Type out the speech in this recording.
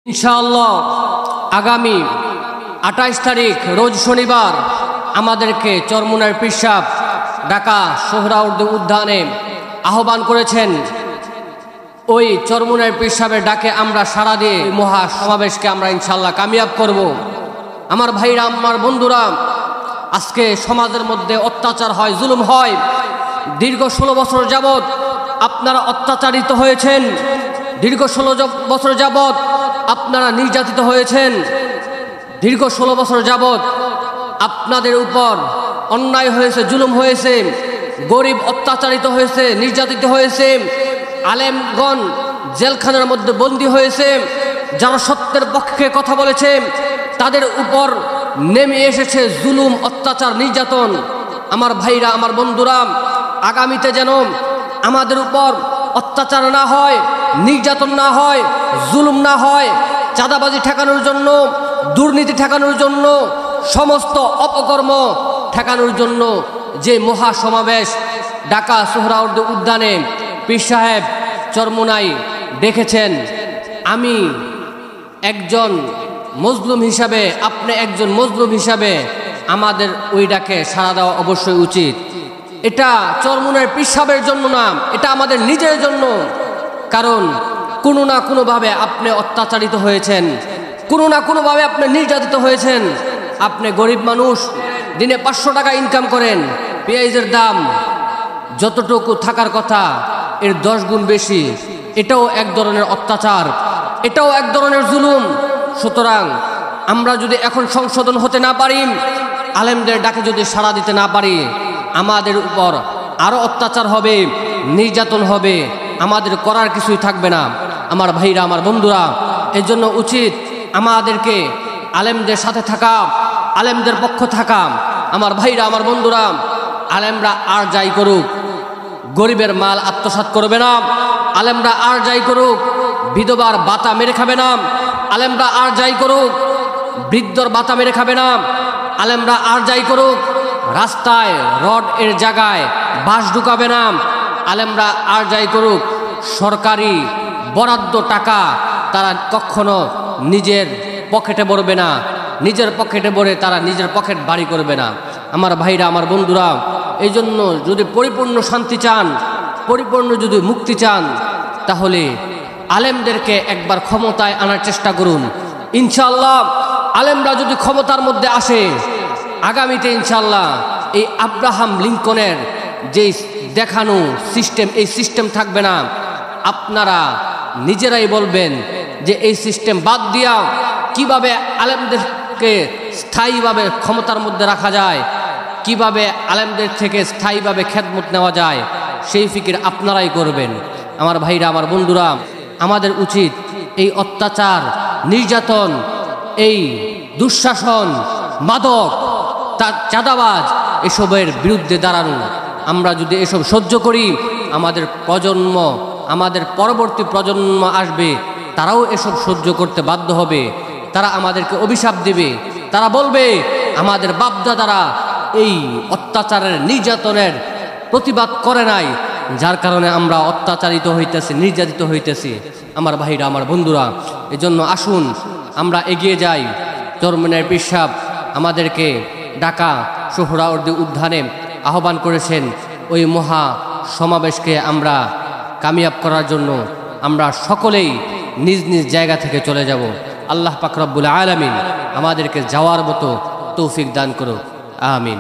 ইনশাআল্লাহ আগামী 28 তারিখ রোজ শনিবার আমাদেরকে চরমুনার পীর সাহেব ঢাকা সোহরাওয়ার্দী উদ্যানে আহ্বান করেছেন। ওই চরমুনার পীর সাহেবের ডাকে আমরা সাড়া দিয়ে মহা সমাবেশকে আমরা ইনশাআল্লাহ কামিয়াব করব। আমার ভাইরা, আমার বন্ধুরা, আজকে সমাজের মধ্যে অত্যাচার হয়, জুলুম হয়। দীর্ঘ 16 বছর যাবৎ আপনারা অত্যাচারিত হয়েছেন। দীর্ঘ 16 বছর যাবৎ আপনারা নির্যাতিত হয়েছেন। দীর্ঘ 16 বছর যাবৎ আপনাদের উপর অন্যায় হয়েছে, জুলুম হয়েছে, গরিব অত্যাচারিত হয়েছে, নির্যাতিত হয়েছে, আলেমগণ জেলখানার মধ্যে বন্দী হয়েছে। যারা সত্যের পক্ষে কথা বলেছে তাদের উপর নেমে এসেছে জুলুম, অত্যাচার, নির্যাতন। আমার ভাইরা, আমার বন্ধুরা, আগামীতে যেন আমাদের উপর অত্যাচার না হয়, নির্যাতন না হয়, জুলুম না হয়, চাঁদাবাজি ঠেকানোর জন্য, দুর্নীতি ঠেকানোর জন্য, সমস্ত অপকর্ম ঠেকানোর জন্য যে মহা সমাবেশ ঢাকা সোহরাওয়ার্দী উদ্যানে পীর সাহেব চরমুনায় ডেকেছেন, আমি একজন মজলুম হিসাবে, আপনি একজন মজলুম হিসাবে আমাদের ওই ডাকে সাড়া দেওয়া অবশ্যই উচিত। এটা চরমুনার পীর সাহেবের জন্য না, এটা আমাদের নিজের জন্য। কারণ কোনো না কোনোভাবে আপনি অত্যাচারিত হয়েছেন, কোনো না কোনোভাবে আপনি নির্যাতিত হয়েছেন। আপনি গরিব মানুষ, দিনে 500 টাকা ইনকাম করেন, পেঁয়াজের দাম যতটুকু থাকার কথা এর 10 গুণ বেশি। এটাও এক ধরনের অত্যাচার, এটাও এক ধরনের জুলুম। সুতরাং আমরা যদি এখন সংশোধন হতে না পারি, আলেমদের ডাকে যদি সাড়া দিতে না পারি, আমাদের উপর আরো অত্যাচার হবে, নির্যাতন হবে, আমাদের করার কিছুই থাকবে না। আমার ভাইরা, আমার বন্ধুরা, এর জন্য উচিত আমাদেরকে আলেমদের সাথে থাকা, আলেমদের পক্ষ থাকা। আমার ভাইরা, আমার বন্ধুরা, আলেমরা আর যাই করুক গরিবের মাল আত্মসাৎ করবে না। আলেমরা আর যাই করুক বিধবার বাতা মেরে খাবে না। আলেমরা আর যাই করুক বৃদ্ধর বাতা মেরে খাবে না। আলেমরা আর যাই করুক রাস্তায় রড এর জায়গায় বাঁশ ঢুকাবে না। আলেমরা আর যাই করুক সরকারি বরাদ্দ টাকা তারা কখনো নিজের পকেটে ভরবে না, নিজের পকেটে ভরে তারা নিজের পকেট বাড়ি করবে না। আমার ভাইরা, আমার বন্ধুরা, এই জন্য যদি পরিপূর্ণ শান্তি চান, পরিপূর্ণ যদি মুক্তি চান, তাহলে আলেমদেরকে একবার ক্ষমতায় আনার চেষ্টা করুন। ইনশাআল্লাহ আলেমরা যদি ক্ষমতার মধ্যে আসে, আগামীতে ইনশাআল্লাহ এই আব্রাহাম লিঙ্কনের যে দেখানো সিস্টেম, এই সিস্টেম থাকবে না। আপনারা নিজেরাই বলবেন যে এই সিস্টেম বাদ দিয়া কিভাবে আলেমদেরকে স্থায়ীভাবে ক্ষমতার মধ্যে রাখা যায়, কিভাবে আলেমদের থেকে স্থায়ীভাবে খেদমত নেওয়া যায়, সেই ফিকির আপনারাই করবেন। আমার ভাইরা, আমার বন্ধুরা, আমাদের উচিত এই অত্যাচার, নির্যাতন, এই দুঃশাসন, মাদক, চাঁদাবাজ, এসবের বিরুদ্ধে দাঁড়ানো। আমরা যদি এসব সহ্য করি, আমাদের প্রজন্ম, আমাদের পরবর্তী প্রজন্ম আসবে, তারাও এসব সহ্য করতে বাধ্য হবে। তারা আমাদেরকে অভিশাপ দিবে, তারা বলবে আমাদের বাপদাদারা এই অত্যাচারের, নির্যাতনের প্রতিবাদ করে নাই, যার কারণে আমরা অত্যাচারিত হইতেছি, নির্যাতিত হইতেছি। আমার ভাইরা, আমার বন্ধুরা, এজন্য আসুন আমরা এগিয়ে যাই। চরমুনার পীর সাহেব আমাদেরকে ঢাকা সোহরাওয়ার্দী উদ্যানে আহ্বান করেছেন। ওই মহা সমাবেশকে আমরা কামিয়াব করার জন্য আমরা সকলেই নিজ নিজ জায়গা থেকে চলে যাব। আল্লাহ পাক রব্বুল আলামিন আমাদেরকে যাওয়ার মতো তৌফিক দান করুক। আমিন।